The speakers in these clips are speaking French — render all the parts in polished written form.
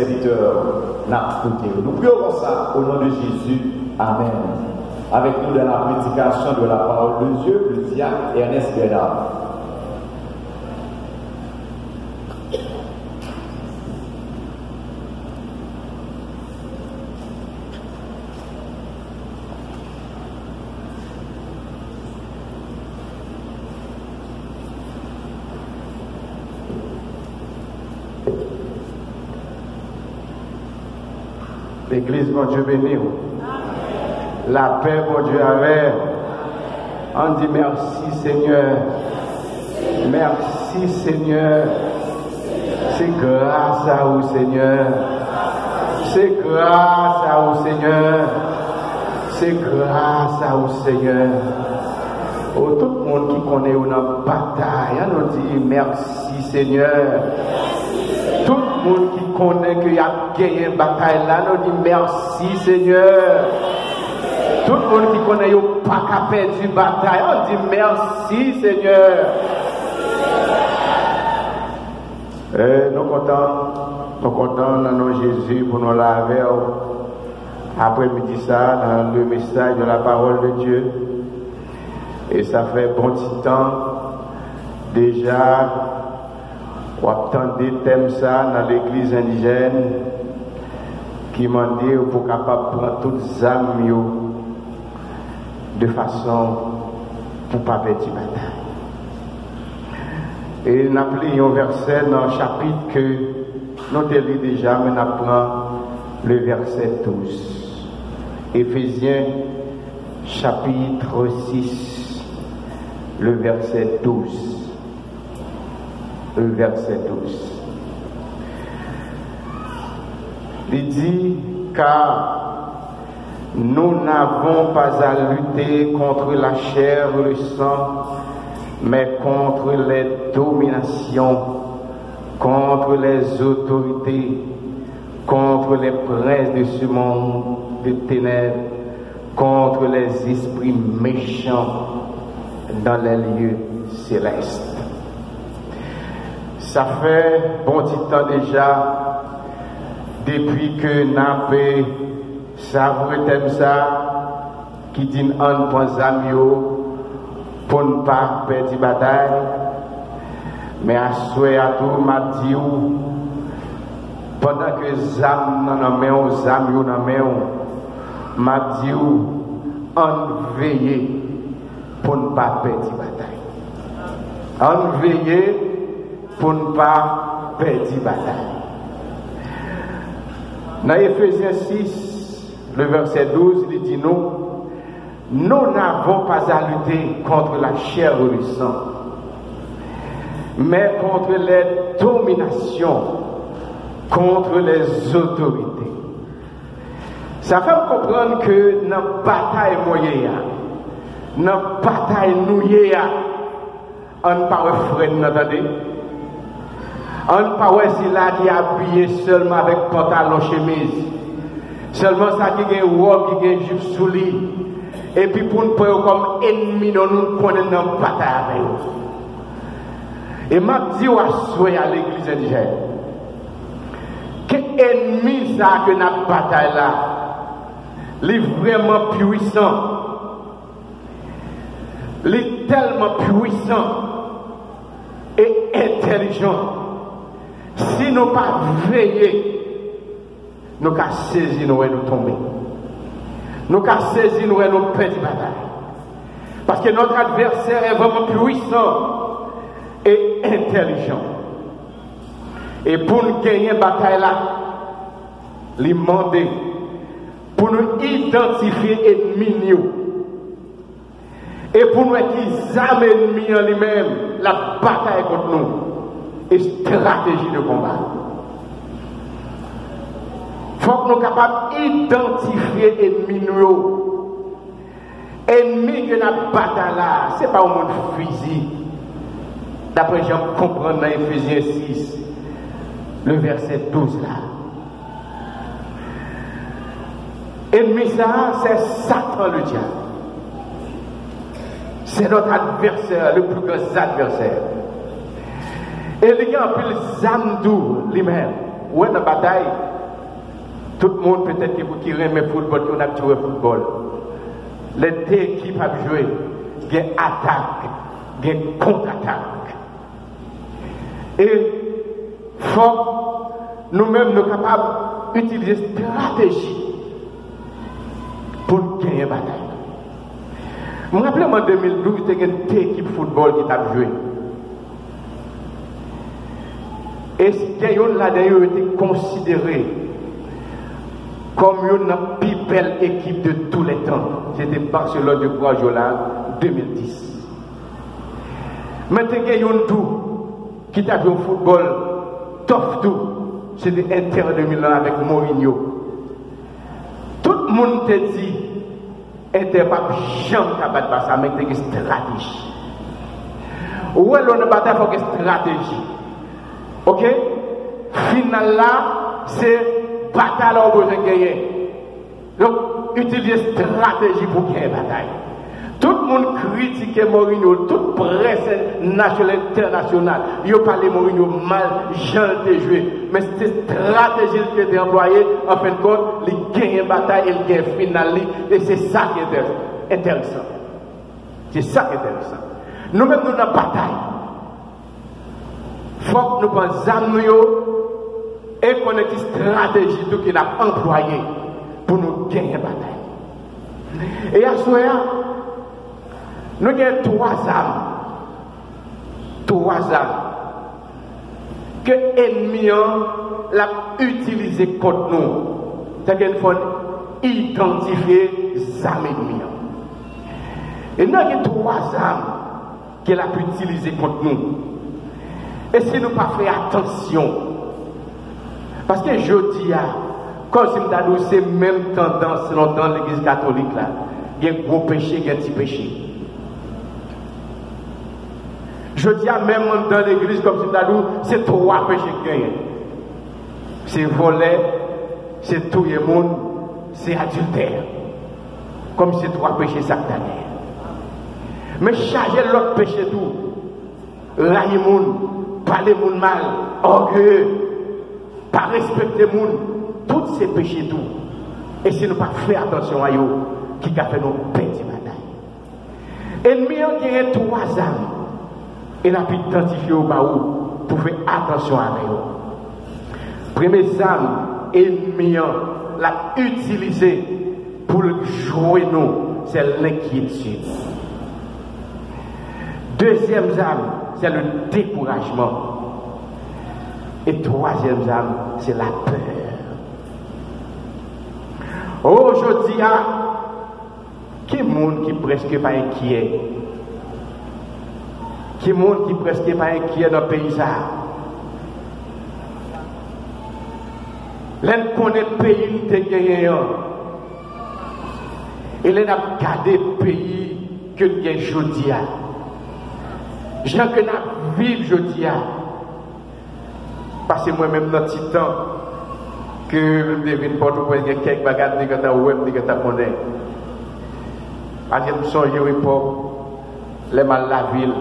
serviteurs n'a écouté. Nous prions comme ça au nom de Jésus. Amen. Avec nous dans la prédication de la parole de Dieu, le diacre Ernest Bernard. L'église, mon Dieu béni. La paix, mon Dieu, avec. On dit merci, Seigneur. Merci, Seigneur. C'est grâce à vous, Seigneur. C'est grâce à vous, Seigneur. C'est grâce à vous, Seigneur. Oh, tout le monde qui connaît une bataille, on dit merci, Seigneur. Tout le monde qui connaît qu'il y a gagné une bataille là, nous dit merci Seigneur. Tout le monde qui connaît qu'il n'y a pas qu'à perdre une bataille, on dit merci Seigneur. Nous comptons dans nos Jésus pour nous laver après-midi ça dans le message de la parole de Dieu. Et ça fait bon petit temps déjà. On attend des thèmes ça dans l'église indigène qui m'a dit pour capable prendre toutes les âmes de façon pour ne pas perdre la bataille. Et nous avons un verset dans le chapitre que nous avons lu déjà, mais nous apprenons le verset 12. Éphésiens chapitre 6, le verset 12. Le verset 12. Il dit, car nous n'avons pas à lutter contre la chair ou le sang, mais contre les dominations, contre les autorités, contre les princes de ce monde de ténèbres, contre les esprits méchants dans les lieux célestes. Ça fait bon petit temps déjà, depuis que Napé savouré thème ça, qui dit en point amio pour ne pas perdre la bataille, mais à souhait à tout m'a dit pendant que zam nan main zam yo nan main m'a dit en veiller pour ne pas perdre la bataille. En veiller pour ne pas perdre la bataille. Dans Éphésiens 6, le verset 12, il dit nous n'avons pas à lutter contre la chair ou le sang, mais contre les dominations, contre les autorités. Ça fait comprendre que dans la bataille moyenne, dans la bataille nouillée, on ne parle pas frère, n'entendez? On ne parle pas si là qui est habillé seulement avec pantalon chemise, seulement ça qui est robe, qui est jupe sous lit, et puis pour nous prendre comme ennemi, nous connaissons dans la bataille avec eux. Et m'a dit à l'église indigène, que ennemi ça que notre bataille là, il est vraiment puissant, il est tellement puissant et intelligent. Si nous pas veiller, nous avons saisi nous et nous tomber. Nous avons saisi nous et nous perdre la bataille. Parce que notre adversaire est vraiment puissant et intelligent. Et pour nous gagner la bataille là, lui demander pour nous identifier ennemis et pour nous examiner ennemis en lui-même, la bataille contre nous et stratégie de combat. Il faut que nous soyons capables d'identifier ennemis nous. Ennemis que notre bataille là, ce n'est pas au monde physique. D'après Jean comprendre dans Éphésiens 6, le verset 12 là. Ennemi ça, c'est Satan le diable. C'est notre adversaire, le plus grand adversaire. Et il y a un peu les âmes lui-même. Où est la bataille? Tout le monde peut-être qui aime le football, qui a joué le football. Les deux équipes ont joué. Il y a attaque, il y a contre-attaque. Et faut nous-mêmes nous capables d'utiliser stratégie pour gagner la bataille. Je me rappelle en 2012, il y a deux équipes de football qui ont joué. Et gagnant là-dedans a été considéré comme une plus belle équipe de tous les temps. C'était Barcelone de Guardiola 2010. Maintenant, il y a tout qui a joué au football, top tout. C'était Inter de Milan avec Mourinho. Tout le monde te dit, Inter pas jamais capable de battre ça, mais il y a une stratégie. Où est l'on bataille, il faut une stratégie. Ok? Final là, c'est bataille où vous avez gagné. Donc, utilisez stratégie pour gagner la bataille. Tout le monde critique Mourinho, toute presse nationale internationale. Ils ont parlé Mourinho mal, Jean de joué. Mais c'est stratégie qui a été employée. En fin de compte, il gagne une bataille, il gagne une finale. Et c'est ça qui est intéressant. C'est ça qui est intéressant. Nous-mêmes, nous avons une bataille. Il faut que nous pensions et qu'on ait une stratégie qu'il a employée pour nous gagner la bataille. Et à ce moment-là, nous avons trois armes que l'ennemi l'a utilisé contre nous. C'est-à-dire qu'il faut identifier les armes ennemies. Et nous avons trois armes qu'elle a utilisées contre nous. Et si nous ne pas faire attention, parce que je dis, comme si nous c'est même tendance dans l'église catholique, là, il y a un gros péché, il y a un petit péché. Je dis même dans l'église, comme si nous c'est trois péchés qui gagnent. C'est voler, c'est tout le monde, c'est adultère. Comme c'est trois péchés satanés. Mais charger l'autre péché tout, railler le monde, parler moun mal, orgueilleux, pas respecter moun, tous ces péchés tout. Et si nous pas faire attention à eux, qui a fait nos petites batailles. Ennemi qui a trois armes, il a pu identifier au baou pour faire attention à eux. Première arme, ennemi l'a utilisé pour jouer nous, c'est l'inquiétude. Deuxième arme, c'est le découragement. Et troisième arme, c'est la peur. Aujourd'hui, qui est monde qui presque pas inquiet? Qui est monde qui presque pas inquiet dans le pays? L'un connaît le pays qui est gagné. Et l'un a gardé le pays que nous avons aujourd'hui. Jean que nous vivons aujourd'hui. Parce que moi-même, dans le petit temps, que je devine pas tout, il y a quelques bagages qui sont web, qui sont connus. Parce que je me souviens à l'époque, les mal la ville,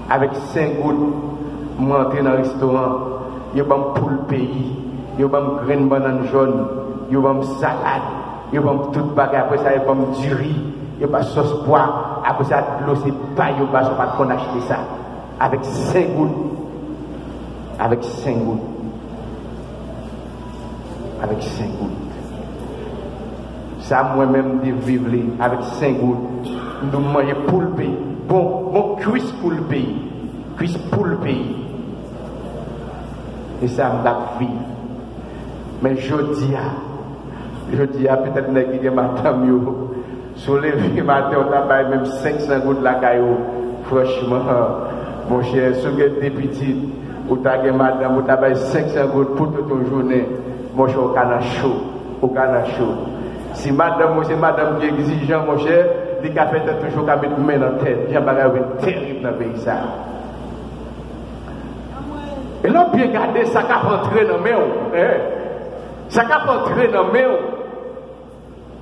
avec 5 gouttes, je suis entré dans le restaurant, je suis pour le pays, je suis graine banane jaune, je suis salade, je suis tout bagage, après ça, je suis du riz, je suis sauce pois, après ça, de l'eau, c'est pas, je ne pas qu'on acheter ça. Avec 5 gouttes. Avec 5 gouttes. Avec 5 gouttes. Ça, moi-même, de vivre avec 5 gouttes. Nous mangeons pour le pays. Bon, cuisse pour le pays. Cuisse pour le pays. Et ça, je vivre. Mais je dis, peut-être que madame, sur les vies, matin, on a même 500 gouttes la caillou. Franchement, mon cher, si vous êtes petit, ou t'as madame, ou t'as 500 gouttes pour toute une journée, mon cher, au canard chaud. Si madame, c'est madame qui est exigeante, mon cher, les cafés sont toujours qu'à mettre main dans la tête. J'ai un bagage terrible dans le pays. Ça. Et là, bien garder, ça qu'a rentré dans le main. Ça qu'a rentré dans le main.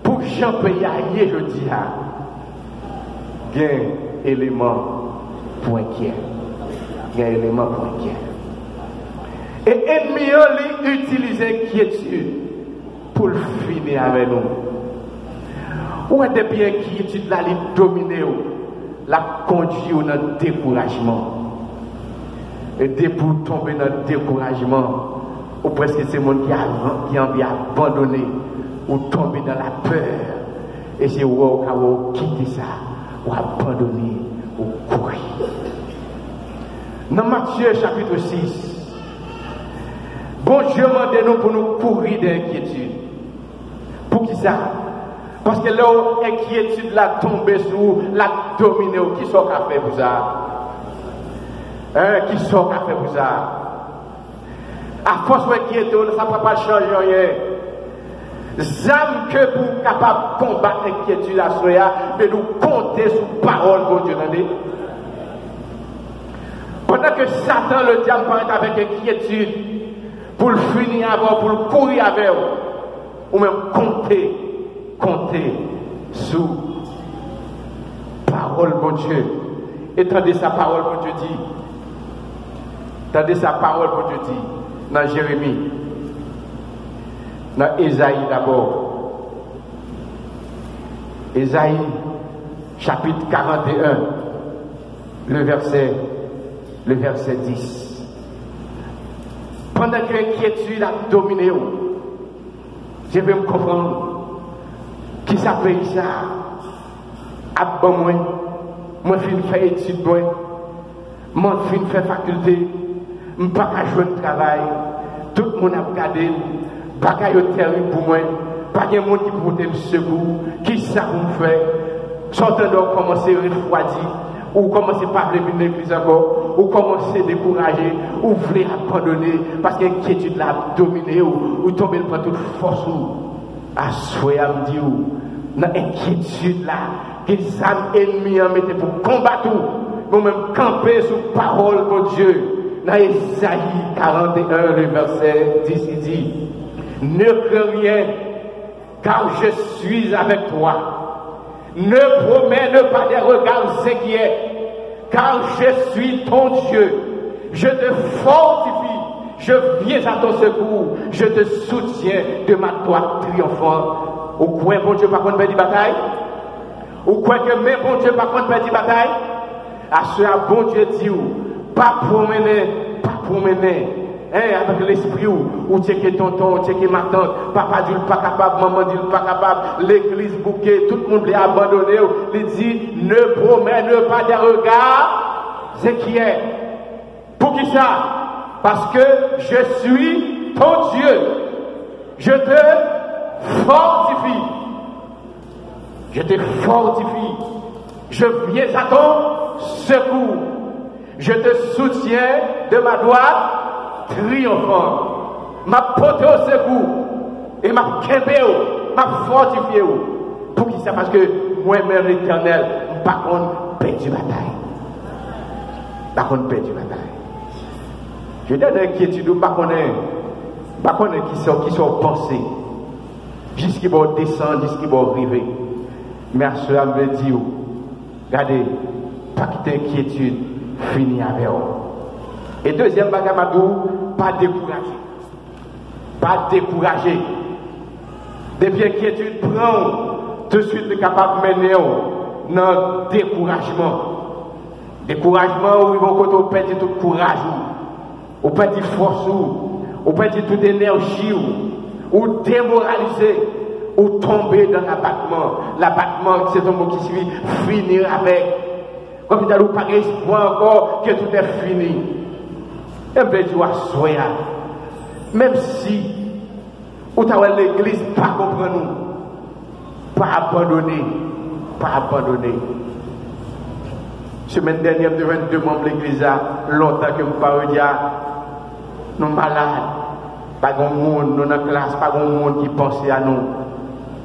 Pour que j'en paye ailleurs, je dis, il y a un élément pour inquiet. Il y a un élément pour inquiet. Et ennemi, il utilise inquiétude pour le finir avec nous. Ou est des bien qui étudient la ligne dominée, la conduit dans le découragement. Et dès pour tomber dans le découragement, ou presque c'est le monde qui a envie d'abandonner, ou tomber dans la peur. Et c'est où on quitter ça, ou abandonner, ou courir. Dans Matthieu chapitre 6, bon Dieu m'a demandé nous pour nous courir d'inquiétude. Pour qui ça? Parce que là, l'inquiétude l'a tombé sur, l'a dominé, qui sont qu'à faire pour ça? Qui sont qu'à faire pour ça? À force d'inquiétude, ça ne peut pas changer rien. Zam que pour capable de combattre l'inquiétude à soya, mais nous compter sur parole de Dieu. Pendant que Satan, le diable, paraît avec inquiétude, pour le finir avant, pour le courir avec, ou même compter sur parole de Dieu. Et tendez sa parole pour Dieu dit. Tendez sa parole pour Dieu dit. Dans Jérémie. Dans Ésaïe d'abord. Ésaïe, chapitre 41, le verset 10. Pendant que l'inquiétude a dominé, je vais me comprendre qui s'appelle ça. À moi, je fais études, moi, je fais faculté, je ne peux pas jouer de travail, tout le monde a regardé. Bagaille terrible pour moi, pas de monde qui peut me secours, qui ça vous fait, sortant de commencer à refroidir, ou commencer par venir l'église encore, ou commencer à décourager, ou voulez abandonner, parce que l'inquiétude l'a dominé, ou tomber dans toute force, à souhait à me dire, dans l'inquiétude là, que les âmes ennemies en mettaient pour combattre, pour même camper sous parole de Dieu. Dans Ésaïe 41, le verset 10, il dit, ne crains rien, car je suis avec toi. Ne promets pas des regards inquiets, car je suis ton Dieu. Je te fortifie, je viens à ton secours, je te soutiens de ma droite triomphante. Ou quoi, bon Dieu, par contre, perdre bataille? Ou quoi que mais bon Dieu, par contre, perdre bataille? À ce bon Dieu dit, pas promener. Avec l'esprit ou tu es tonton, tu es ma tante, papa dit pas capable, maman dit pas capable, l'église bouquet, tout le monde l'a abandonné, il dit ne promène pas des regards inquiets. Pour qui ça? Parce que je suis ton Dieu. Je te fortifie. Je te fortifie. Je viens à ton secours. Je te soutiens de ma droite triomphant, m'a porté au secours et m'a kébé, m'a fortifié. Pour qui ça? Parce que moi-même l'éternel, par contre, perdu bataille. Par contre, perdu bataille. Je donne l'inquiétude, par contre, qui sont pensés, jusqu'à vont descendre, jusqu'à vont arriver. Mais à cela me dit, regardez, pas que d'inquiétude, fini avec eux. Et deuxième bagamadou, pas décourager. Pas décourager. Depuis inquiétude, prend tout de suite capable de mener dans le découragement. Découragement où ils vont perdre tout courage, ou perdre force, ou perdre toute énergie, ou démoraliser, ou tomber dans l'abattement. L'abattement, c'est un mot qui suit finir avec. Comme il y a pas espoir encore que tout est fini. Et bien, tu vas soyer. Même si, ou t'as l'église, pas comprendre nous. Pas abandonner. Pas abandonner. Semaine dernière, de 22 membres de l'église, longtemps que vous parlez, nous malades. Pas de monde dans la classe, pas de monde qui pense à nous.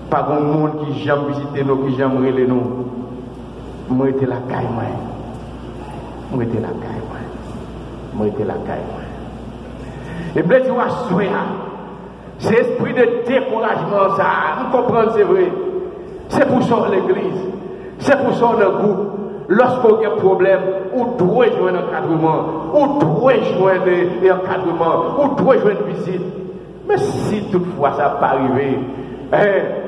Pas de monde qui j'aime visiter nous, qui j'aime relayer nous. Moi, j'étais la caille, moi. Moi, j'étais la caille, moi. Moi, j'étais la caille, moi. Et bien, tu vas soyer. C'est esprit de découragement, ça. Nous comprenons, c'est vrai. C'est pour ça l'église. C'est pour ça le groupe. Lorsqu'il y a un problème, ou doit jouer un encadrement, ou doit jouer un encadrement, ou doit jouer une visite. Mais si toutefois ça pas arrivé,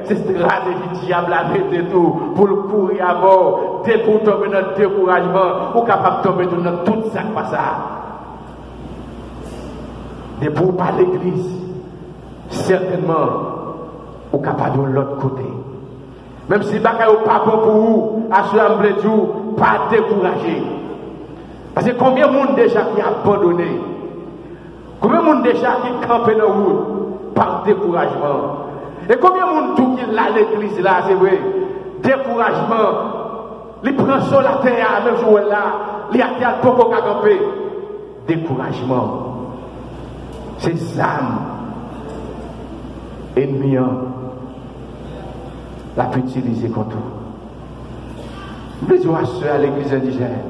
c'est stratégie diable avec tout pour le courir à mort, dès pour tomber dans le découragement, ou capable de tomber dans tout ça pas ça. Dès pour pas l'église, certainement, ou capable de l'autre côté. Même si bagaille n'est pas bon pour vous, assemblée de vous, pas décourager. Parce que combien de monde déjà qui a abandonné, combien de monde déjà qui campé dans la route par découragement. Et combien de monde tout qui l'a l'église là, c'est vrai, découragement, il prend sur la terre, même jour là, il a terre pour camper. Découragement. C'est âme ennemi la peut utiliser contre vous. Nous disons à l'église indigène.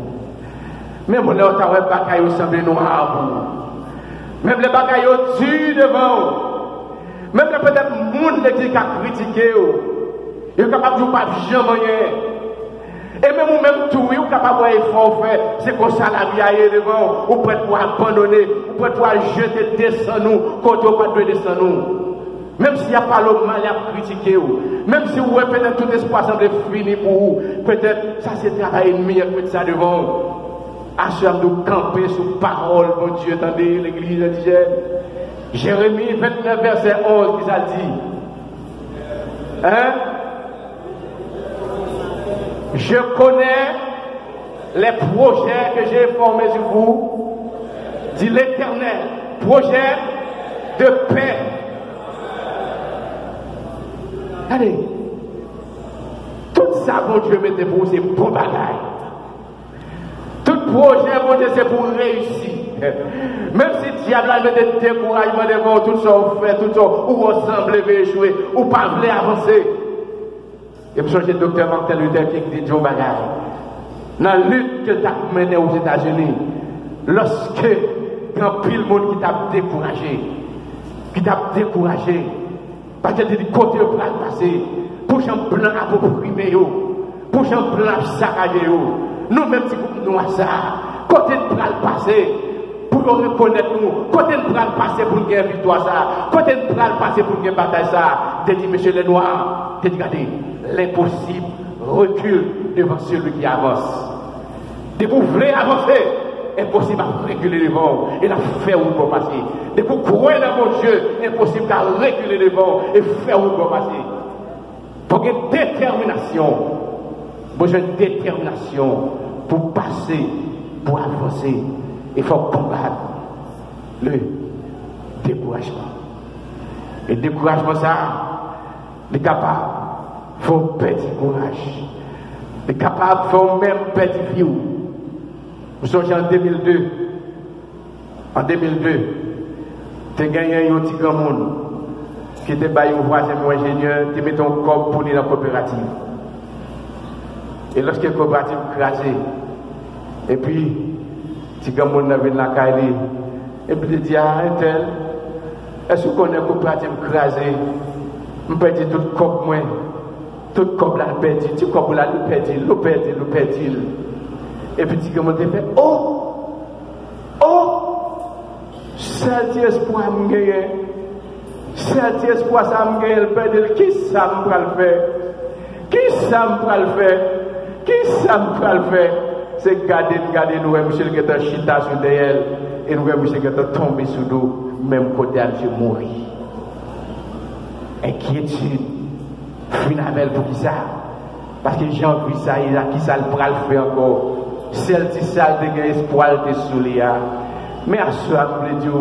Même on a un bagaille qui semble noir pour vous. Même les bagailles durs devant vous. Même peut-être le monde qui a critiqué vous. Il est capable de ne pas jamais. Et même vous-même tout, vous êtes capable de faire effort faire. C'est comme ça la vie aille devant vous. Vous prêt pour abandonner. Vous prêt pour jeter descendre nous. Quand vous ne pouvez pas descendre nous. Même s'il n'y a pas le mal à critiquer vous. Même si vous avez peut-être tout espoir semble fini pour vous. Peut-être ça c'est travail ennemi avec ça devant vous. Assure de camper sous parole, mon Dieu, attendez, l'église indigène. Jérémie 29, verset 11, qui ça dit? Hein? Je connais les projets que j'ai formés sur vous, dit l'Éternel. Projet de paix. Allez, tout ça, mon Dieu, mettez pour vous, c'est bon bagaille. Tout projet, mon Dieu, c'est pour réussir. Même si le diable a mis des découragements devant tout ça, on fait, tout ça, ou ressemble, échouer, ou pas voulez avancer. Et puis, j'ai le docteur Martin Luther King qui dit Joe Bagaille. Dans la lutte que tu as menée aux États-Unis, lorsque il y a un pile monde qui t'a découragé, parce que tu dis côté au plan passé, pour un plan à opprimer, pour un plan à saccager, nous-mêmes, si nous avons ça, côté de plan passé, pour reconnaître nous, côté de plan passé pour gagner victoire ça, côté de plan passé pour gagner bataille ça, tu dis, monsieur les Noirs, tu dis, regardez, l'impossible recule devant celui qui avance. De vous voulez avancer, impossible à reculer devant et la faire où vous passer. De vous croire dans mon Dieu, impossible à reculer devant et faire où vous passer. Pour une détermination, besoin de détermination pour passer, pour avancer. Il faut combattre le découragement. Et le découragement, ça, il est capable, il faut petit courage. Il est capable, il faut même petit vieux. Nous sommes en 2002. En 2002, tu as gagné un petit grand monde qui était baillé au voisin ou ingénieur, tu mets ton corps pour aller dans la coopérative. Et lorsque la coopérative crasée, et puis, si grand monde avait la caille, et puis tu dis, ah, un tel, est-ce que vous connaissez la coopérative crasée? Je peux dire tout le corps, moi, tout le corps là, perdu, tout le corps là, perdu. Et puis, tu commences à faire, cet espoir me gagne, cet espoir ça me gagne, le qui ça me va le faire? Qui ça me va le faire? Qui ça me va le faire? C'est garder nous, monsieur qui est chita sur derrière, et nous, monsieur qui est tombé sous nous, même côté à Dieu mourir. Inquiétude, finalement, pour qui ça? Parce que j'ai envie ça, il a qui ça le bras le fait encore. Celle qui ça de espoir de sous les a. Mais à ce moment-là,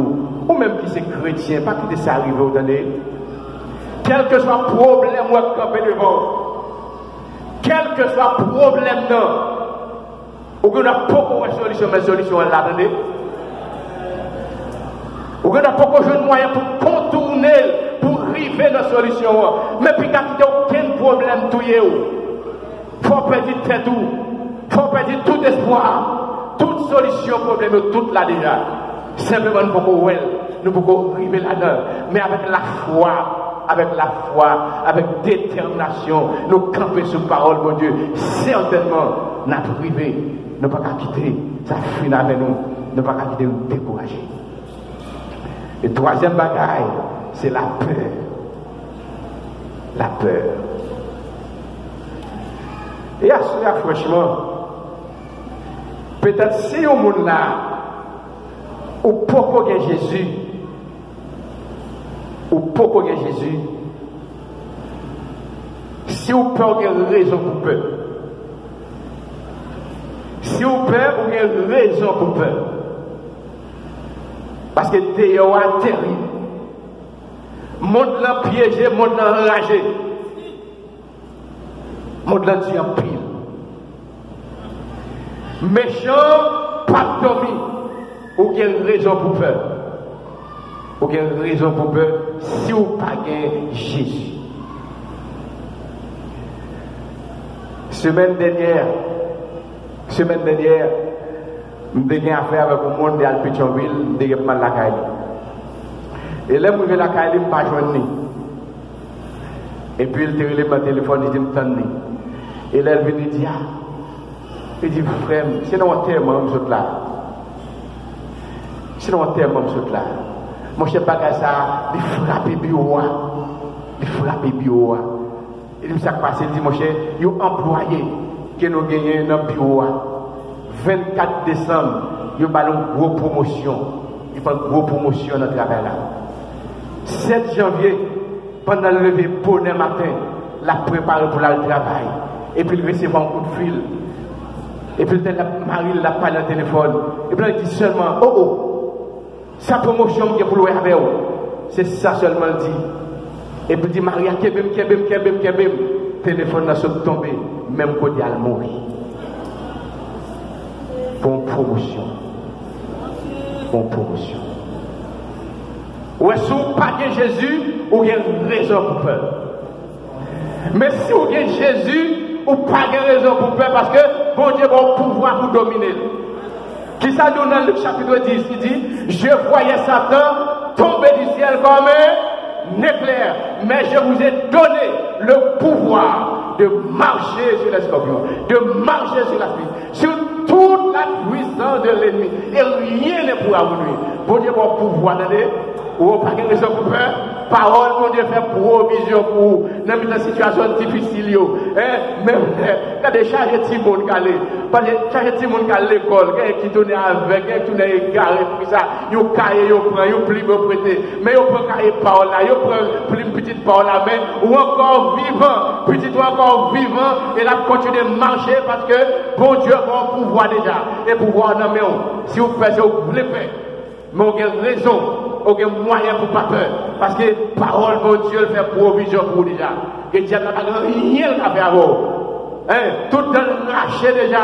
ou même qui c'est chrétien, pas que ça arrive au donné. Quel que soit le problème, moi, camper devant. Quel que soit le problème, non. Ou qu'on a beaucoup de solutions, mais solutions là, attendez. Ou qu'on a beaucoup de moyens pour contourner, pour arriver à la solution. Mais puis, quand il n'y a aucun problème, tout y est où? Faut perdre tête tout. Faut perdre tout espoir. Toute solution, problème, toute là déjà. Simplement, nous pouvons arriver là-dedans. Mais avec la foi, avec détermination, nous camper sur parole, mon Dieu. Certainement, nous privé. Nous ne pouvons pas quitter. Ça finit avec nous. Nous ne pouvons pas quitter nous décourager. Et troisième bagaille, c'est la peur. La peur. Et à cela, franchement, peut-être si au monde là, ou pourquoi il y a Jésus, ou pourquoi il y a Jésus, si vous peur, il y a une raison pour peur. Si vous peur, il y a une raison pour peur. Parce que Théo a terrible. Monde l'a piégé, monde l'a enragé. Monde l'a dit en pile. Méchant, pas dormi. Ou quelle raison pour peur? Ou quelle raison pour peur si vous pas Jésus? Semaine dernière, je me affaire avec le monde de Alpichonville, je me mal la caille. Et là, je me la caille, je ne pas joindre. Et puis, il téléphone, mon téléphone, il dit, et là, elle vient dire, il dit, frère, c'est dans un terme, je suis là. C'est dans un terme, je suis là. Mon chef pas ça, il frappe bio. Il frappe bio. Il dit, ça passe, il dit, mon chef, il y a un employé qui nous gagne dans le bio. 24 décembre, il y a une grosse promotion. Il y a une grosse promotion dans le travail là. 7 janvier, pendant le lever bonheur matin, la préparer pour le travail. Et puis il recevait un coup de fil. Et puis la Marie l'a parlé au téléphone. Et puis il dit seulement, oh, sa promotion qui est pour le avec vous. C'est ça seulement il dit. Et puis il dit, Maria, kebem. Téléphone n'a pas tombé. Même côté elle mourir. Pour promotion. Ou est-ce que vous pas Jésus, ou vous avez raison pour peur? Mais si vous avez Jésus, ou pas raison pour peur, parce que bon Dieu a un pouvoir pour dominer. Qui ça nous dans le chapitre 10, il dit, je voyais Satan tomber du ciel comme un éclair, mais je vous ai donné le pouvoir de marcher sur les scorpions, de marcher sur la pluie, sur toute la puissance de l'ennemi, et rien ne pourra vous nuire. Bon Dieu a un pouvoir d'aller, ou pas de raison pour peur. Parole, mon Dieu, fait provision pour vous. Dans une situation difficile, même quand des charges de Timon calé, parce que charges de Timon calé l'école, qui tourne avec, qui tourne égaré, puis ça, yo cahier, yo prend, yo pli, yo prêté, mais yo prend cahier parole là, yo prend pli petite parole là, mais ou encore vivant, petit ou encore vivant, et là continue de marcher parce que bon Dieu a un pouvoir déjà, et pouvoir dans mes si vous faites, vous voulez faire, mais vous avez raison. Aucun moyen pour pas peur. Parce que parole, bon Dieu, fait provision pour vous déjà. Et Dieu n'a pas rien à faire à vous. Tout dans le raché déjà.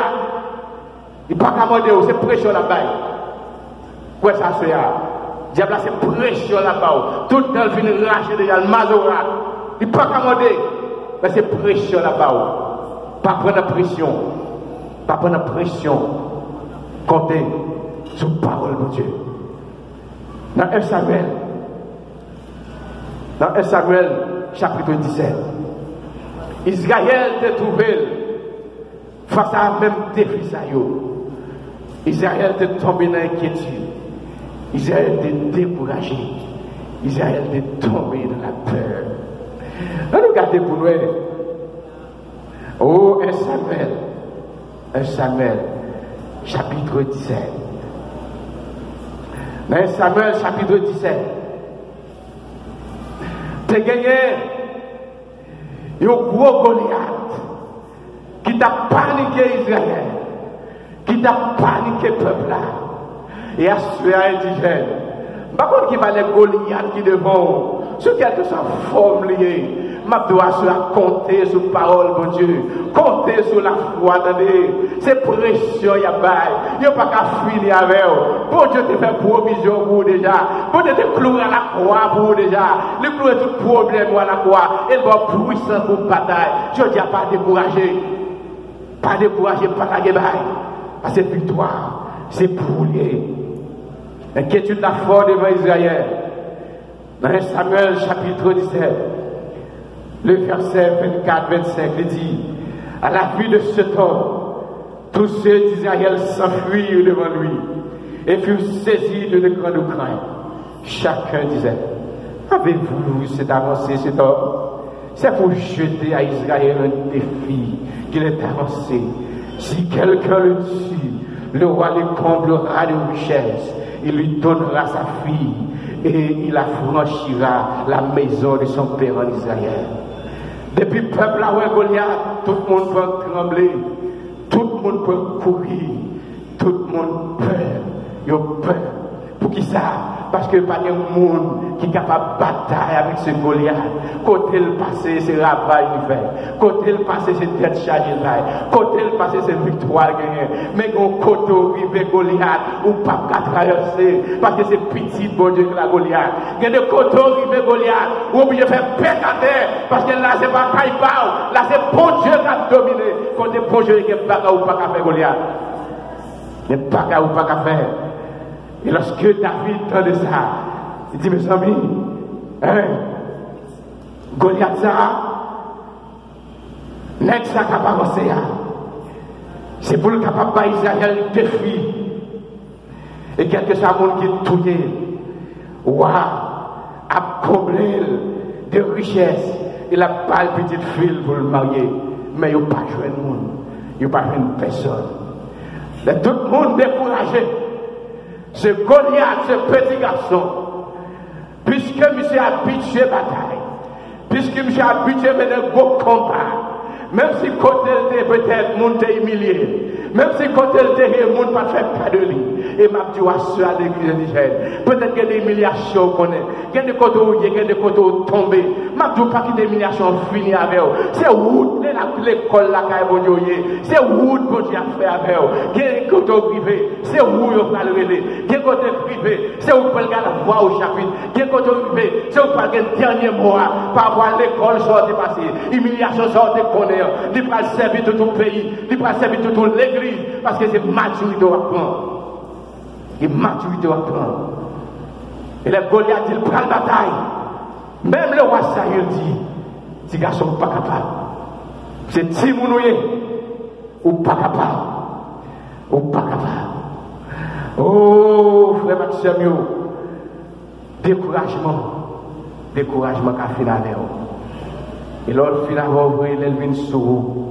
Il n'y a pas qu'à demander, c'est pression là-bas. Quoi ça se fait? Diable là, c'est pression là-bas. Tout dans le fin raché déjà, le mazora. Il n'y a pas qu'à demander. Mais c'est pression là-bas. Pas prendre pression. Pas prendre pression. Comptez sur parole, mon Dieu. Dans 1 Samuel, chapitre 17, Israël te trouvé face à la même défi. Israël te tombé dans l'inquiétude. Israël te découragé. Israël te tombé dans la peur. On regarde pour nous. Oh, 1 Samuel, chapitre 17. Dans Samuel chapitre 17, tu as gagné un gros Goliath qui t'a paniqué Israël, qui t'a paniqué le peuple là. Et à ce moment-là, il dit, par contre, qui va les Goliath qui devant, sur quelque chose forme liée. Ma doit se compter sur parole, mon Dieu. Compter sur la foi, attendez. C'est pression, il y a bail. Il n'y a pas qu'à finir avec vous. Bon Dieu te fait provision pour vous déjà. Bon Dieu te clouer à la croix pour vous déjà. Le clouer tout problème à la croix. Il va puissant pour bataille. Je dis pas décourager. Pas décourager, pas la guerre. Parce que victoire, c'est pour lui. Inquiétude la foi devant Israël. Dans 1 Samuel chapitre 17. Le verset 24-25, il dit, à la vue de cet homme, tous ceux d'Israël s'enfuirent devant lui et furent saisis de grande crainte. Chacun disait, Avez-vous cette avancée, cet homme? C'est pour jeter à Israël un défi qu'il est avancé. Si quelqu'un le tue, le roi le comblera de richesses, il lui donnera sa fille et il affranchira la maison de son père en Israël. Depuis le peuple a Goliath, tout le monde peut trembler, tout le monde peut courir, tout le monde peur, il a peur. Pour qui ça? Parce que pas de monde qui est capable de batailler avec ce Goliath. Côté le passé, c'est rabat il fait. Côté le passé, c'est tête chargée là. Côté le passé, c'est victoire gagnée. Mais quand côté arrive Goliath, ou pas qu'à traverser. Parce que c'est petit bon Dieu que la Goliath. Il y a des côtés arrive Goliath, ou oubliez faire pète à terre. Parce que là, c'est pas Caïpao. Là, c'est bon Dieu qui a dominé. Côté bon Dieu qui est pas ou pas qu'à faire Goliath. Il n'est pas qu'à ou pas qu'à faire. Et lorsque David entendait ça, il dit, mes amis, Goliath ça, n'est-ce pas capable d'avancer? C'est pour le capable d'Israël défi. Et quelque chose à monde qui est touillé, a comblé de richesses, il n'a pas une petite fille pour le marier, mais il n'y a pas joué de monde, il n'y a pas joué de personne. Tout le monde découragé. Ce Goliath, ce petit garçon, puisque monsieur a habitué à la bataille, puisque monsieur a habitué à un gros combat, même si côté était peut-être monde humilié, même si côté était monde pas fait pas de lui, et m'a dit à l'église indigène, peut-être qu'il y a des humiliations qu'on est, qu'il y a des côtés où il y a des côtés où tomber, m'a dit pas qu'il y a des humiliations finies avec eux, c'est où l'école là quand c'est où bon Dieu a fait avec eux, il y a des côtés privés, c'est où il va le relais, il y a des côtés privés, c'est où il va le voir au chapitre, il y a des côtés privés, c'est où il va le dernier mois, par rapport à l'école sortie passée, humiliation sortie qu'on est, il va servir tout le pays, il va servir toute l'église, parce que c'est maturité à prendre. Et maturité à prendre. Et les Goliath, il prend la bataille. Même le roi Saül dit, ces garçons sont pas capables. C'est Timounouye, ou pas capable. Ou pas capable. Oh, frère Maxime, découragement qu'a fait la néo. Et l'autre finalement, vous voyez, l'elvin sous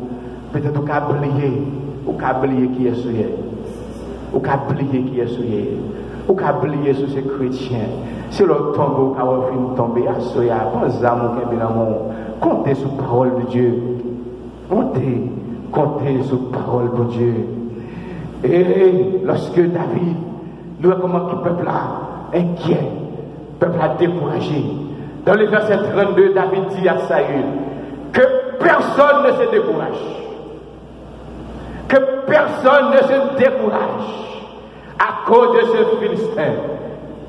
peut-être au cas oublier qui est souillé. Ou qu'à oublier qui est souillé, ou qu'à oublier sur ces chrétiens. Si l'on tombe, ou qu'à tomber à souillé, pensez à mon cabinet, comptez sur la parole de Dieu. Comptez sur la parole de Dieu. Et lorsque David, nous comment le peuple là, inquiet, le peuple a découragé. Dans le verset 32, David dit à Saül que personne ne se décourage. Que personne ne se décourage à cause de ce Philistin.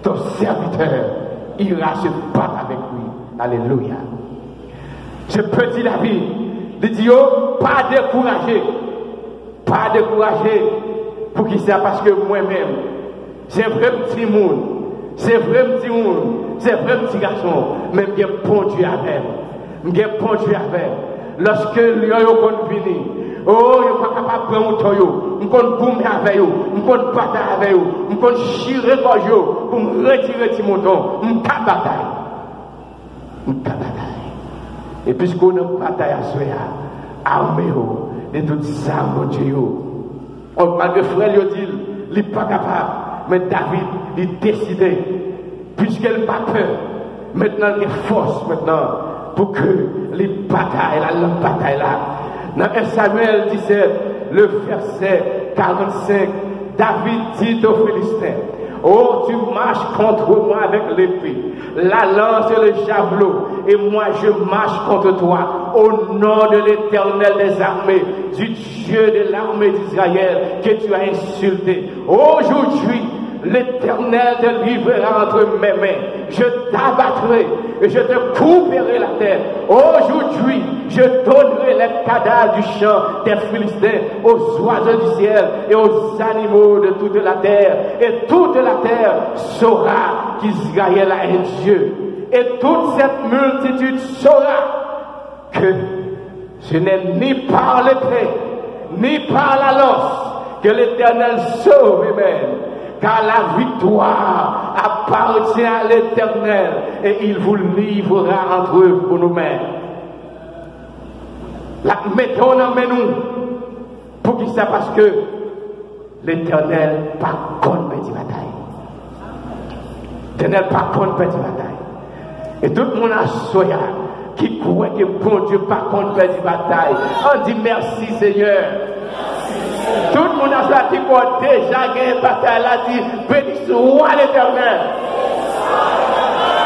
Ton serviteur ira se battre avec lui. Alléluia. Ce petit David, il dit, oh, pas découragé. Pas découragé. Pour qui ça? Parce que moi-même, c'est un vrai petit monde. C'est vrai petit monde. C'est vrai petit garçon. Mais j'ai bon Dieu avec. J'ai bon Dieu avec. Lorsque l'on vient, oh, je ne suis pas capable de prendre un toyo, je ne peux boumer avec eux, je ne peux battre avec eux, je ne peux chirer gorge pour me retirer mon temps, je ne peux pas bataille. Je ne peux pas bataille. Et puisqu'on a une bataille à soi, armez-vous de toutes ces armes, Dieu. Malgré frère, il dit, il n'est pas capable, mais David, il décidé, puisqu'il n'a pas peur, maintenant il a force maintenant, pour que les batailles, la bataille là, dans 1 Samuel 17, le verset 45, David dit aux Philistins, oh, tu marches contre moi avec l'épée, la lance et le javelot, et moi je marche contre toi, au nom de l'Éternel des armées, du Dieu de l'armée d'Israël, que tu as insulté. Aujourd'hui, l'Éternel te livrera entre mes mains. Je t'abattrai et je te couperai la tête. Aujourd'hui, je donnerai les cadavres du champ des Philistins aux oiseaux du ciel et aux animaux de toute la terre. Et toute la terre saura qu'Israël a un Dieu. Et toute cette multitude saura que ce n'est ni par l'épée, ni par la lance que l'Éternel sauve même. Car la victoire appartient à l'Éternel et il vous livrera entre eux pour nous mains. La mettons dans nous pour qui ça? Parce que l'Éternel par contre petit bataille. L'Éternel par contre petit bataille. Et tout le monde a soya qui croit que bon Dieu par contre petit bataille. On dit merci Seigneur. Tout le monde a soya qui croit déjà gagné bataille là dit béni soit l'Éternel.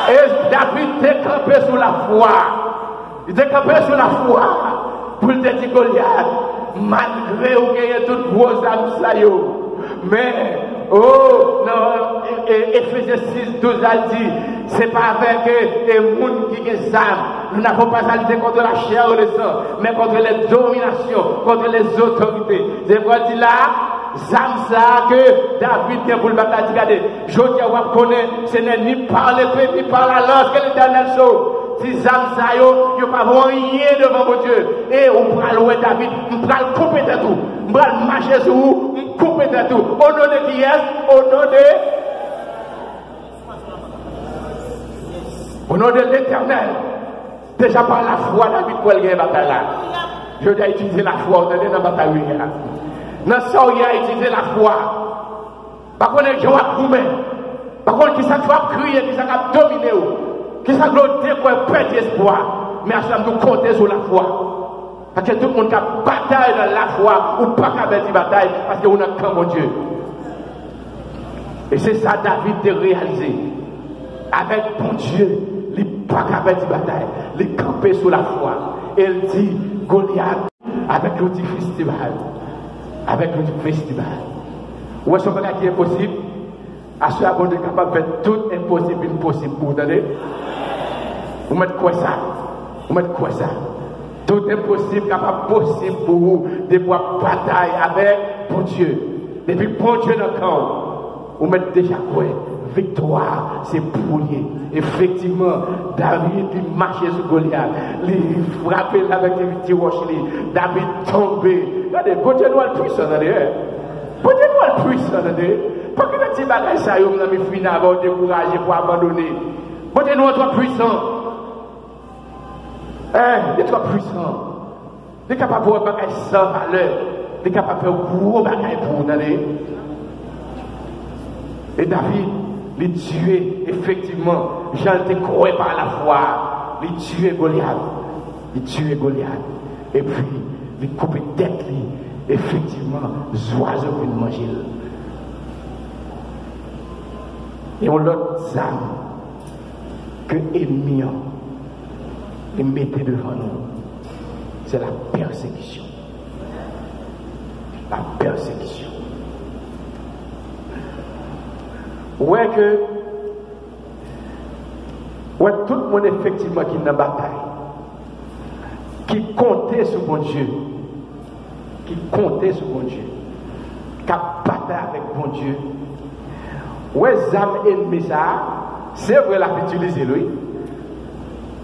Et David était campé sous la foi. Il était campé sous la foi pour le dire Goliath. Malgré ou gagné toutes vos âmes, mais, oh, non, Ephésiens 6, 12 a dit, c'est pas avec les gens qui ont des âmes. Nous n'avons pas à lutter contre la chair ou le sang, mais contre les dominations, contre les autorités. C'est quoi dit là? Zam ça que David vient pour le bataille. Regardez, je dis à vous connaître, ce n'est ni par l'épée, ni par la lance que l'Éternel sauve. Si Zam ça yo pas rien devant mon Dieu. Et on prend louer David, on prend le couper de tout. On prend le marcher sur vous, on coupe de tout. Au nom de qui est? Au nom de l'Éternel. Déjà par la foi, David, pour aller bataille là. Je dois utiliser la foi dans la bataille là. Dans ça, il a utilisé la foi. Par contre, les gens ont coupé. Par contre, qui ça va crier, qui ça va dominer, qui ça va découvrir, perdre espoir. Mais à ce moment, nous comptons sur la foi. Parce que tout le monde a bataille dans la foi, ou pas qu'à faire une bataille, parce qu'on a comme mon Dieu. Et c'est ça David a réalisé. Avec mon Dieu, il n'a pas qu'à faire une bataille, il campé sur la foi. Et il dit, Goliath, avec le festival. Avec le festival. Où est-ce qui est possible? À ce moment, on est capable de faire tout impossible, impossible. Vous entendez? Vous mettez quoi ça? Vous mettez quoi ça? Tout impossible, capable possible pour vous de pouvoir bataille avec bon Dieu. Depuis bon Dieu dans le camp, vous mettez déjà quoi? Victoire, c'est brouillé. Effectivement, David, il marchait sur Goliath, il frappait avec les petits roches, David tombait. Regardez, bon Dieu nous a le puissant, bon Dieu nous a le puissant, pas que les petits bagages, ça y est, on a mis fini avant de décourager pour abandonner. Bon Dieu nous a trop puissant. Il est trop puissant. Il est capable de faire des bagages sans valeur. Il est capable de faire gros bagages pour vous, et David, il tué, effectivement, Jean était croyé par la foi, il tué Goliath, et puis, il coupé tête, effectivement, les oiseaux pour manger. Et on l'autre âme que l'ennemi, il mettait devant nous, c'est la persécution. La persécution. Ouais que tout le monde effectivement qui est dans la bataille, qui comptait sur mon Dieu, qui a bataille avec mon Dieu. Ouais, âme ennemi ça, c'est vrai l'a utiliser lui.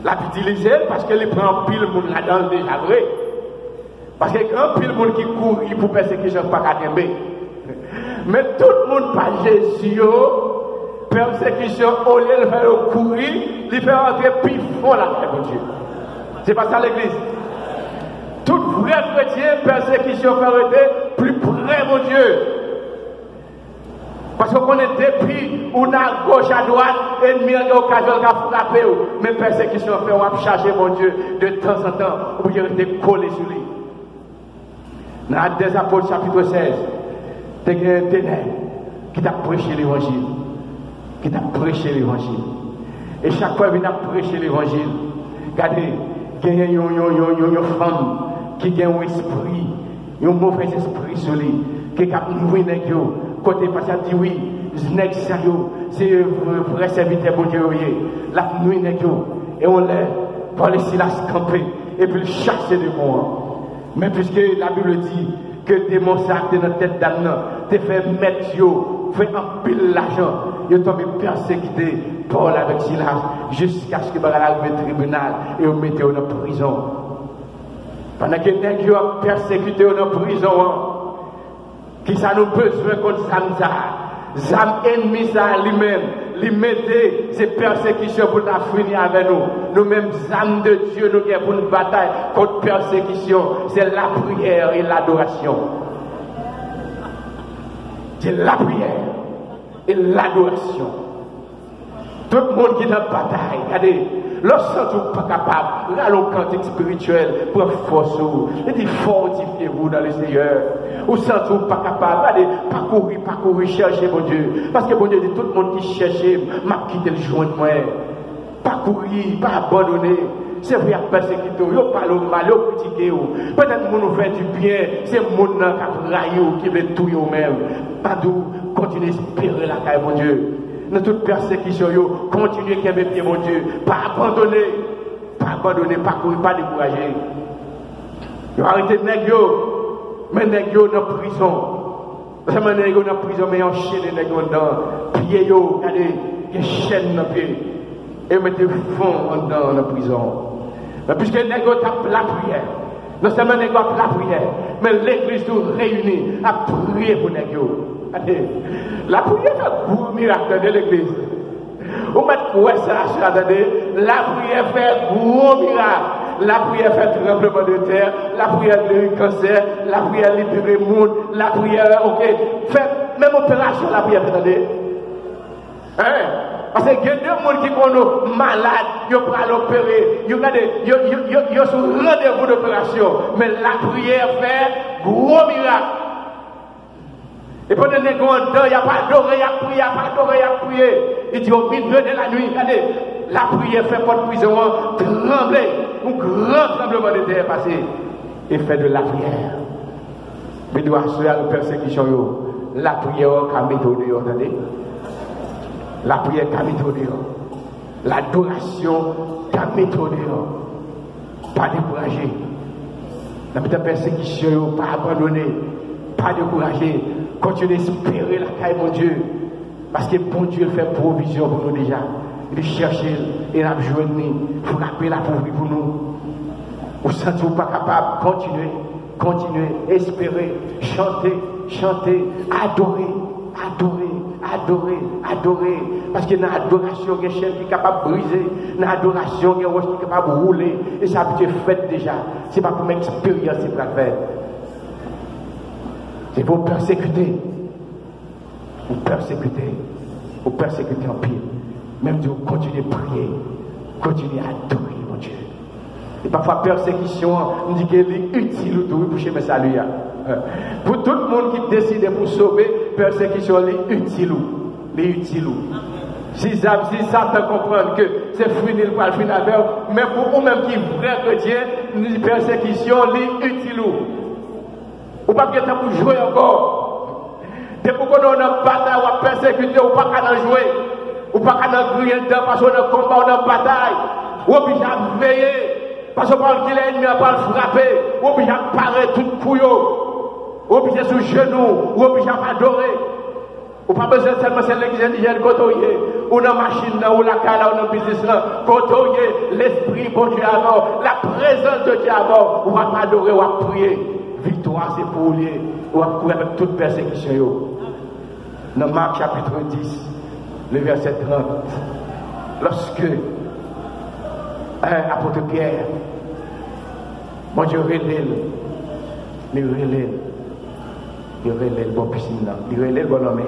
L'a utiliser parce que il prend pile monde là-dedans déjà vrai. Parce que quand pile monde qui court pour persécution pas qu'à tomber. Mais tout le monde pas Jésus, persécution, au lieu de faire courir, il fait entrer plus fort la terre de Dieu. C'est pas ça l'église. Tout vrai chrétien, persécution fait arrêter plus près mon Dieu. Parce qu'on est depuis, on a gauche à droite, ennemi a l'occasion de frapper, mais persécution fait, on va charger mon Dieu de temps en temps, ou il est collé sur lui. Dans Actes des Apôtres, chapitre 16, il y a un ténèbre qui t'a prêché l'évangile. Et chaque fois qu'il a prêché l'évangile, regardez, il y a une femme qui a un esprit, un mauvais esprit sur lui, qui a noué nèg yo, côté parce qu'il dit oui, nèg ça yo, c'est vrai serviteur bon Dieu, la noué nèg yo, et on l'a pour les Silas camper, et puis le chasser de moi. Mais puisque la Bible dit que des démons s'actent dans la tête d'âme, te fait mettre yo, fait un pile l'argent, yo tombé persécuté, Paul avec Silas, jusqu'à ce que vous arriviez au tribunal et vous mettez en prison. Pendant que les gens ont persécuté en prison, qui ça nous besoin contre ça, Zam ennemi ça lui-même, les mettez ces persécutions pour la finir avec nous. Nous-mêmes, âmes de Dieu, nous avons pour une bataille contre persécution. C'est la prière et l'adoration. C'est la prière et l'adoration. Tout le monde qui est dans la bataille, regardez, lorsque pas capable, allons cantique spirituel pour force. Et dit fortifiez-vous dans le Seigneur. Ou sentez pas capable, allez, parcourir, chercher mon Dieu. Parce que mon Dieu dit tout le monde qui cherche, m'a quitté le joint de moi. Parcourir, pas abandonner. C'est vrai à persécuter, vous parlez mal, vous critiquez. Peut-être que nous fait du bien, c'est le monde qui veut tout vous-même. Pas d'où continuez à espérer la caille, mon Dieu. Dans toute persécution, continuez à aimer bien, mon Dieu. Pas abandonner, pas courir, pas décourager. Vous arrêtez de négocier, mais négocier dans la prison. Vous avez négocié dans la prison, mais enchaînez négocier dans pied, regardez, il y a chaîne dans le pied. Et mettez fond dans la prison. Mais puisque négocier tape la prière, non seulement négocier la prière, mais l'église tout réunie à prier pour négocier. La prière fait un gros miracle de l'église. Vous mettez quoi ça, attendez? La prière fait un gros miracle. La prière fait un tremblement de terre. La prière de cancer. La prière libère le monde. La prière, ok. Fait même opération, la prière, attendez. Hein? Parce qu'il y a deux gens qui sont malades, ils vont l'opérer, ils sont sur rendez-vous d'opération. Mais la prière fait gros miracle. Et pendant que il n'y a pas d'oreille à prier, il n'y a pas d'oreille à prier. Il dit au milieu de la nuit, regardez, la prière fait pas de prison, trembler, un grand tremblement de terre passé. Et fait de la prière. Mais il doit assurer la persécution, la prière a méthode, attendez. La prière a méthode, l'adoration a méthode, pas décourager. La persécution, pas abandonner, pas décourager. Continuez à espérer la caille, mon Dieu. Parce que bon Dieu fait provision pour nous déjà. Il cherche et il a besoin de nous. Il faut rappeler la pauvreté pour nous. Vous ne sentez pas capable. Continuez, espérer, chanter, adorer. Parce que dans l'adoration, il y a une chaîne qui est capable de briser. Dans l'adoration, il y a une roche qui est capable de rouler. Et ça a été fait déjà. Ce n'est pas pour m'expérience, c'est pour la faire. C'est pour persécuter. Vous persécutez en pire. Même si vous continuez à prier, continuez à adorer mon Dieu. Et parfois, persécution, on dit qu'elle est utile pour chez mes saluts. Pour tout le monde qui décide pour sauver, persécution est utile. Si Satan comprend que c'est fini, il va le finir avec, mais pour vous-même qui est vrai chrétien, persécution est utile. Ou pas que pour jouer encore. Depuis qu'on a une bataille, on va persécuter, ou pas qu'à jouer. Ou pas qu'à griller dedans, parce qu'on a un combat, on a une bataille. Ou obligé à veiller. Parce qu'on parle qu'il est ennemi, on va le frapper. Ou obligé à parer tout couillot. Ou obligé sur genoux. Ou obligé à adorer. Ou pas besoin seulement de l'église indigène, côtoyer. Ou dans la machine, ou la cala, ou dans le business, côtoyer l'esprit bon Dieu avant. La présence de Dieu avant. On va adorer, on va prier. Victoire, c'est pour lui, ou à courir avec toute persécution. Dans Marc chapitre 10, le verset 30, lorsque apôtre Pierre, mon Dieu relève, il relève bon piscine, il relève bon homme,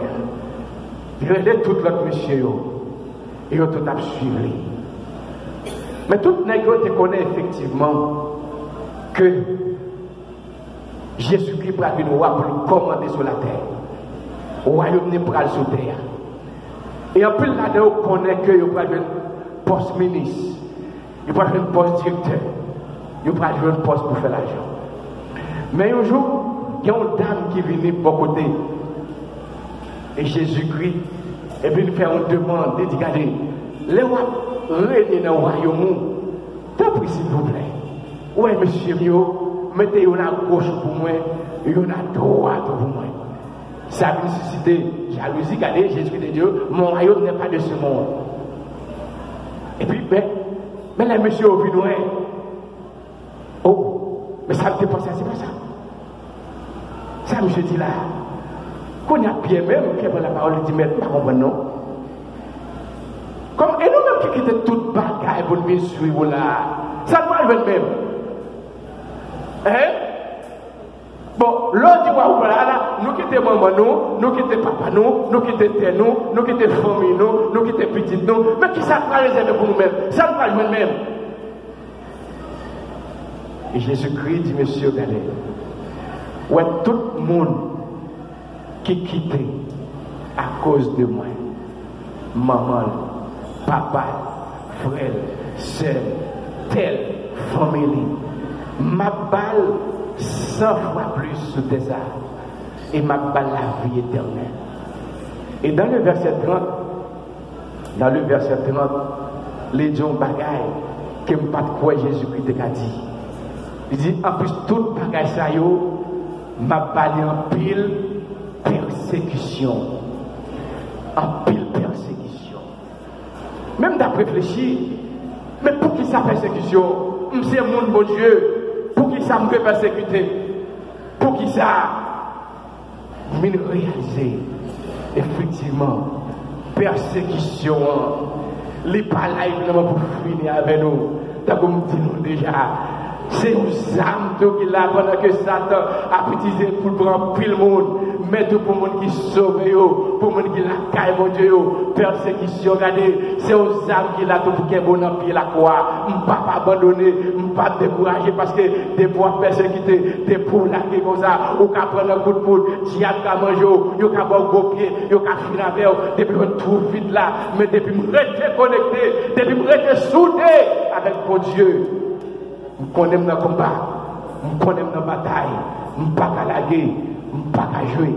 il relève tout l'autre monsieur, et il a tout à suivre. Mais tout le monde te connaît effectivement que Jésus-Christ va venir pour le commander sur la terre. Au royaume n'est pas sur terre. Et en plus là-dedans, on connaît que il va jouer un poste ministre, il va jouer un poste directeur, il va jouer un poste pour faire l'argent. Mais un jour, il y a une dame qui vient de bon côté. Et Jésus-Christ, et puis il fait une demande, il dit, regardez, les rois régner dans le royaume, tant pis s'il vous plaît. Oui, monsieur Mio. Mettez une à gauche pour moi, une à droite pour moi. Ça a nécessité jalousie, regardez, Jésus de Dieu, mon royaume n'est pas de ce monde. Et puis, mais les messieurs au vinoin, oh, mais ça me fait penser, c'est pas ça. Ça, monsieur dit là, qu'on a bien même, qui a la parole, il dit, mais pas comprendre, non. Comme, et nous-mêmes qui quittons toute bagaille pour nous suivre là, ça doit arriver même. Hein? Bon, l'autre dit, voilà, nous quittons maman, nous quittons papa, nous quittons terre, nous quittons famille, nous quittons petite, nous. Mais qui ça doit réserver pour nous-mêmes? Ça doit arriver même. Et Jésus-Christ dit, monsieur, regardez, ouais, tout le monde qui quitte à cause de moi, maman, papa, frère, soeur, telle famille, ma balle 100 fois plus sous tes arbres et ma balle la vie éternelle. Et dans le verset 30, les gens bagaille que je ne pas quoi Jésus-Christ a dit. Il dit, en plus, tout bagage ça yo, m'a balle en pile persécution. En pile persécution. Même d'après réfléchir, mais pour qui ça persécution? C'est mon bon Dieu. Pour qui ça me fait persécuter? Pour qui ça? Mais réaliser, effectivement, persécution, les palais pour finir avec nous. T'as comme dit nous déjà. C'est aux âmes qui là pendant que Satan a utilisé pour prendre pile monde, mais tout pour le monde qui sauve, pour le monde qui la caille, mon Dieu, persécution, regardez, c'est aux âmes qui là tout pour qu'il y ait bon pied la croix. Je ne pas abandonner, je ne pas décourager parce que des fois persécuter, des pour la comme ça, ou qu'à prendre un coup de poudre, tu as qu'à manger, ou qu'à boire gros pied, ou qu'à finir avec, depuis qu'on trouve vite là, mais depuis me rester connecté, depuis me rester soudé avec mon Dieu. Je connais dans le combat, je connais dans la bataille, je ne pas la guerre, je ne pas jouer.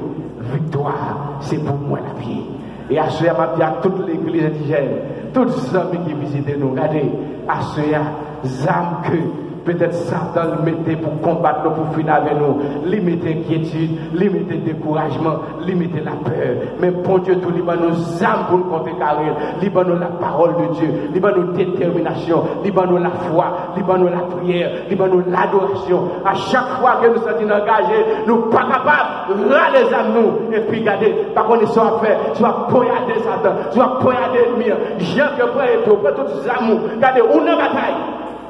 Victoire, c'est pour moi la vie. Et à ce moment, il y a toute l'église indigène, tous les amis qui visitent nous, regardez, à ce moment, que peut-être Satan le mettait pour combattre nous, pour finir avec nous, limiter inquiétude, limiter découragement, limiter la peur. Mais pour Dieu, tout libre nous âmes pour nous contrecarrer, libre nous la parole de Dieu, libre nous détermination, libre nous la foi, libre nous la prière, libre nous l'adoration. À chaque fois que nous sommes engagés, nous ne sommes pas capables de râler les âmes nous, et puis regardez, par contre, ils sont à faire, soit poignarder Satan, soit poignarder l'ennemi, Jean que près et tout, près toutes les âmes, regardez, on est en bataille.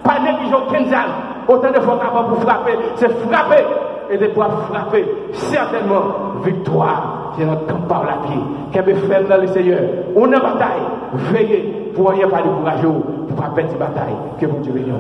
Pas négligent 15 ans, autant de fois qu'avant pour frapper, c'est frapper. Et de pouvoir frapper, certainement, victoire, c'est notre camp par la pied. Qu'elle veut faire dans le Seigneur. On est en bataille, veillez pour rien pas de courage, pour pas perdre la bataille. Que vous Dieu bénisse.